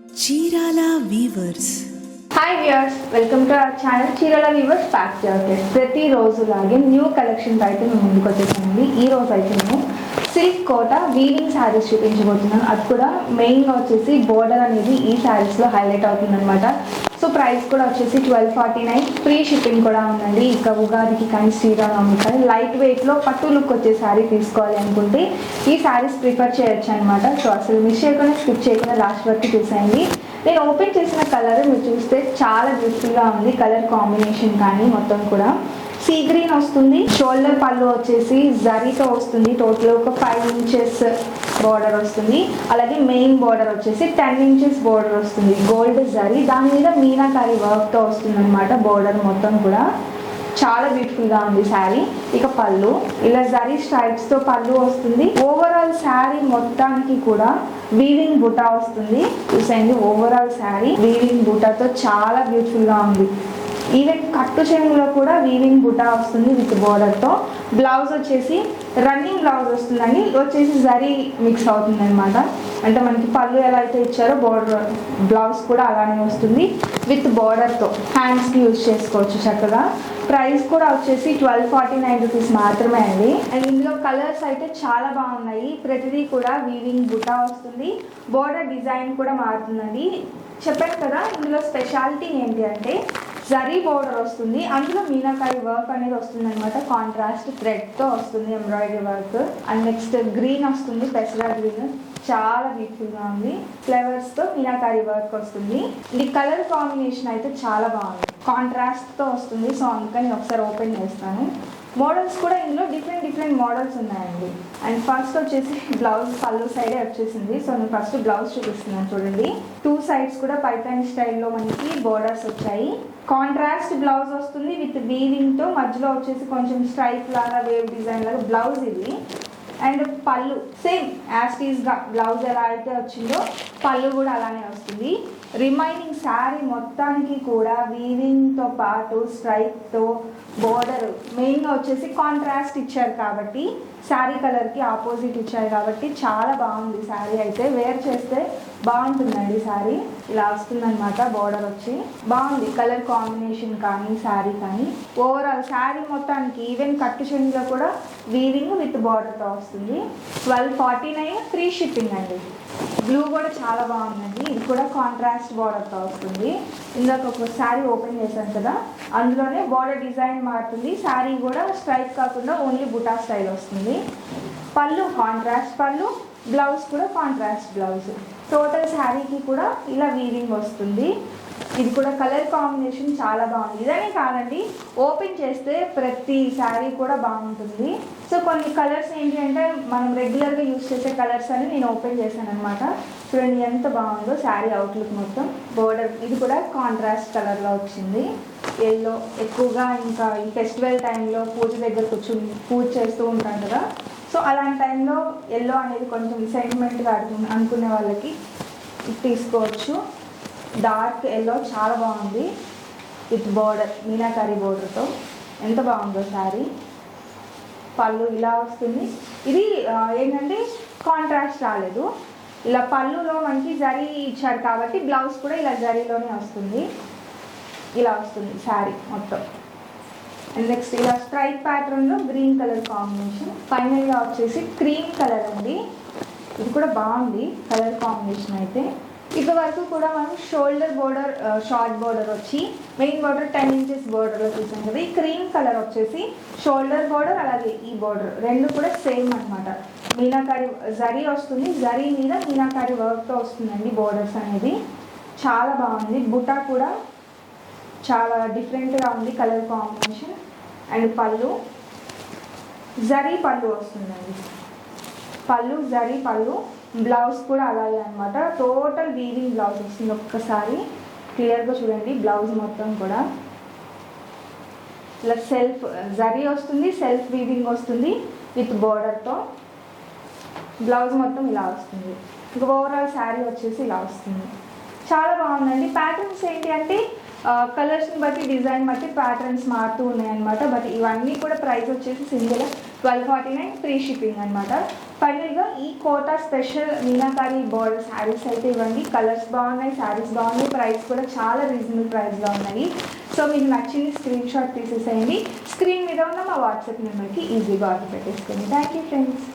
Chirala weavers. Hi viewers, welcome to our channel Chirala weavers factory outlet. ప్రతిరోజు లాగే new collection అయితే మేము ముందుకు వచ్చేసానండి. ఈ రోజు అయితే నేను సిల్క్ కోట వీవింగ్ శారీస్ చూపించబోతున్నాను. అది కూడా మెయిన్గా వచ్చేసి బోర్డర్ అనేది ఈ శారీస్లో హైలైట్ అవుతుంది అనమాట. సో ప్రైస్ కూడా వచ్చేసి 1249, ఫ్రీ షిప్పింగ్ కూడా ఉందండి. ఇక ఉగాదికి కానీ శ్రీరామనవమికి కానీ లైట్ వెయిట్లో పట్టు లుక్ వచ్చే శారీ తీసుకోవాలి అనుకుంటే ఈ శారీస్ ప్రిఫర్ చేయొచ్చు అనమాట. సో అసలు మిస్ చేయకుండా స్కిప్ చేయకుండా లాస్ట్ వరకు చూసేయండి. నేను ఓపెన్ చేసిన కలర్ మీరు చూస్తే చాలా బ్యూటిఫుల్గా ఉంది. కలర్ కాంబినేషన్ కానీ మొత్తం కూడా సీ గ్రీన్ వస్తుంది. షోల్డర్ పళ్ళు వచ్చేసి జరీతో వస్తుంది. టోటల్ ఒక 5 ఇంచెస్ బార్డర్ వస్తుంది. అలాగే మెయిన్ బార్డర్ వచ్చేసి 10 ఇంచెస్ బార్డర్ వస్తుంది. గోల్డ్ జరీ దాని మీద మీనాకారి వర్క్తో వస్తుంది అనమాట. బార్డర్ మొత్తం కూడా చాలా బ్యూటిఫుల్గా ఉంది శారీ. ఇక పళ్ళు ఇలా జరీ స్ట్రైప్స్తో పళ్ళు వస్తుంది. ఓవరాల్ శారీ మొత్తానికి కూడా వీవింగ్ బుటా వస్తుంది. చూసేయండి, ఓవరాల్ శారీ వీవింగ్ బుటాతో చాలా బ్యూటిఫుల్గా ఉంది. ఈవెన్ కట్టు చెంగులో కూడా వీవింగ్ బుటా వస్తుంది విత్ బోర్డర్తో. బ్లౌజ్ వచ్చేసి రన్నింగ్ బ్లౌజ్ వస్తుందండి. వచ్చేసి జరీ మిక్స్ అవుతుంది అనమాట. అంటే మనకి పళ్ళు ఎలా అయితే ఇచ్చారో బోర్డర్ బ్లౌజ్ కూడా అలానే వస్తుంది విత్ బోర్డర్తో. హ్యాండ్స్కి యూజ్ చేసుకోవచ్చు చక్కగా. ప్రైస్ కూడా వచ్చేసి 1249 రూపీస్ మాత్రమే అండి. అండ్ ఇందులో కలర్స్ అయితే చాలా బాగున్నాయి. ప్రతిదీ కూడా వీవింగ్ బుటా వస్తుంది. బోర్డర్ డిజైన్ కూడా మారుతుందండి. చెప్పాను కదా, ఇందులో స్పెషాలిటీ ఏంటి అంటే జరీ బోర్డర్ వస్తుంది. అందులో మీనాకారి వర్క్ అనేది వస్తుంది అనమాట. కాంట్రాస్ట్ థ్రెడ్తో వస్తుంది embroidery work. And next green వస్తుంది, పెసరా గ్రీన్. చాలా బ్యూటిఫుల్గా ఉంది. ఫ్లవర్స్తో మీనాకారి వర్క్ వస్తుంది. ఇది కలర్ కాంబినేషన్ అయితే చాలా బాగుంది. కాంట్రాస్ట్తో వస్తుంది. సో అందుకని నేను ఒకసారి ఓపెన్ చేస్తాను. మోడల్స్ కూడా ఇందులో డిఫరెంట్ మోడల్స్ ఉన్నాయండి. అండ్ ఫస్ట్ వచ్చేసి బ్లౌజ్ పళ్ళు సైడే వచ్చేసింది. సో నేను ఫస్ట్ బ్లౌజ్ చూపిస్తున్నాను చూడండి. 2 సైడ్స్ కూడా పైతాని స్టైల్లో మనకి బోర్డర్స్ వచ్చాయి. కాంట్రాస్ట్ బ్లౌజ్ వస్తుంది విత్ వీవింగ్తో. మధ్యలో వచ్చేసి కొంచెం స్ట్రైప్ లాగా వేవ్ డిజైన్ లాగా బ్లౌజ్ ఇది. అండ్ పళ్ళు సేమ్ యాస్టీస్గా బ్లౌజ్ ఎలా అయితే వచ్చిందో పళ్ళు కూడా అలానే వస్తుంది. రిమైనింగ్ శారీ మొత్తానికి కూడా వీవింగ్తో పాటు స్ట్రైప్తో బోర్డర్ మెయిన్గా వచ్చేసి కాంట్రాస్ట్ ఇచ్చారు కాబట్టి శారీ కలర్కి ఆపోజిట్ ఇచ్చారు కాబట్టి చాలా బాగుంది శారీ. అయితే వేర్ చేస్తే బాగుంటుందండి శారీ. ఇలా వస్తుందన్నమాట. బోర్డర్ వచ్చి బాగుంది. కలర్ కాంబినేషన్ కానీ శారీ కానీ ఓవరాల్ శారీ మొత్తానికి ఈవెన్ కట్టు చెంగులో కూడా వీవింగ్ విత్ బోర్డర్తో వస్తుంది. 1249, ఫ్రీ షిప్పింగ్ అండి. బ్లూ కూడా చాలా బాగుందండి. ఇది కూడా కాంట్రాస్ట్ బార్డర్తో వస్తుంది. ఇందాక ఒక శారీ ఓపెన్ చేశాను కదా, అందులోనే బార్డర్ డిజైన్ మారుతుంది. శారీ కూడా స్ట్రైప్ కాకుండా ఓన్లీ బుటా స్టైల్ వస్తుంది. పళ్ళు కాంట్రాస్ట్ పళ్ళు, బ్లౌజ్ కూడా కాంట్రాస్ట్ బ్లౌజ్. టోటల్ శారీకి కూడా ఇలా వీవింగ్ వస్తుంది. ఇది కూడా కలర్ కాంబినేషన్ చాలా బాగుంది. ఇదనే కాదండి, ఓపెన్ చేస్తే ప్రతి శారీ కూడా బాగుంటుంది. సో కొన్ని కలర్స్ ఏంటి అంటే మనం రెగ్యులర్గా యూజ్ చేసే కలర్స్ అని నేను ఓపెన్ చేశాను అనమాట. చూడండి ఎంత బాగుందో శారీ అవుట్లుక్ మొత్తం. బోర్డర్ ఇది కూడా కాంట్రాస్ట్ కలర్లో వచ్చింది. ఎల్లో ఎక్కువగా ఇంకా ఈ ఫెస్టివల్ టైంలో పూజ దగ్గర కూర్చుని పూజ చేస్తూ ఉంటాం కదా, సో అలాంటి టైంలో ఎల్లో అనేది కొంచెం సెంటిమెంట్గా అనుకునే వాళ్ళకి తీసుకోవచ్చు. డార్క్ ఎల్లో చాలా బాగుంది విత్ బోర్డర్ మీనాకారి బోర్డర్తో. ఎంత బాగుందో శారీ. పళ్ళు ఇలా వస్తుంది. ఇది ఏంటంటే కాంట్రాస్ట్ రాలేదు. ఇలా పళ్ళులో మనకి జరీ ఇచ్చారు కాబట్టి బ్లౌజ్ కూడా ఇలా జరీలోనే వస్తుంది. ఇలా వస్తుంది శారీ మొత్తం. అండ్ నెక్స్ట్ ఇలా స్ట్రైప్ ప్యాటర్న్లో గ్రీన్ కలర్ కాంబినేషన్. ఫైనల్గా వచ్చేసి క్రీమ్ కలర్ అండి. ఇది కూడా బాగుంది కలర్ కాంబినేషన్ అయితే. ఇప్పటి వరకు కూడా మనం షోల్డర్ బోర్డర్ షార్ట్ బోర్డర్ వచ్చి మెయిన్ బోర్డర్ 10 ఇంచెస్ బోర్డర్లో చూసాం కదా. ఈ క్రీమ్ కలర్ వచ్చేసి షోల్డర్ బోర్డర్ అలాగే ఈ బోర్డర్ రెండు కూడా సేమ్ అనమాట. మీనాకారి జరీ వస్తుంది. జరీ మీద మీనాకారి వర్క్తో వస్తుందండి బోర్డర్స్ అనేది. చాలా బాగుంది. బుటా కూడా చాలా డిఫరెంట్గా ఉంది కలర్ కాంబినేషన్. అండ్ పళ్ళు జరీ పళ్ళు వస్తుందండి. పళ్ళు జరీ పళ్ళు, బ్లౌజ్ కూడా అలాగే అనమాట. టోటల్ వీవింగ్ బ్లౌజ్ వస్తుంది. ఒక్కసారి క్లియర్గా చూడండి. బ్లౌజ్ మొత్తం కూడా ఇలా సెల్ఫ్ జరీ వస్తుంది, సెల్ఫ్ వీవింగ్ వస్తుంది విత్ బోర్డర్తో. బ్లౌజ్ మొత్తం ఇలా వస్తుంది. ఇంకా ఓవరాల్ శారీ వచ్చేసి ఇలా వస్తుంది. చాలా బాగుందండి. ప్యాటర్న్స్ ఏంటి అంటే కలర్స్ని బట్టి డిజైన్ బట్టి ప్యాటర్న్స్ మారుతూ ఉన్నాయన్నమాట. బట్ ఇవన్నీ కూడా ప్రైస్ వచ్చేసి సింగిల్ 1249 ఫ్రీ షిప్పింగ్ అనమాట. ఫైనల్గా ఈ Kota special meenakari border sarees అయితే ఇవ్వండి. కలర్స్ బాగున్నాయి, శారీస్ బాగున్నాయి, ప్రైస్ కూడా చాలా రీజనబుల్ ప్రైస్లో ఉన్నాయి. సో మీకు నచ్చింది స్క్రీన్ షాట్ తీసేసేయండి. స్క్రీన్ మీద ఉన్న మా వాట్సాప్ నెంబర్కి ఈజీగా ఆర్డర్ పెట్టేసుకోండి. Thank you friends.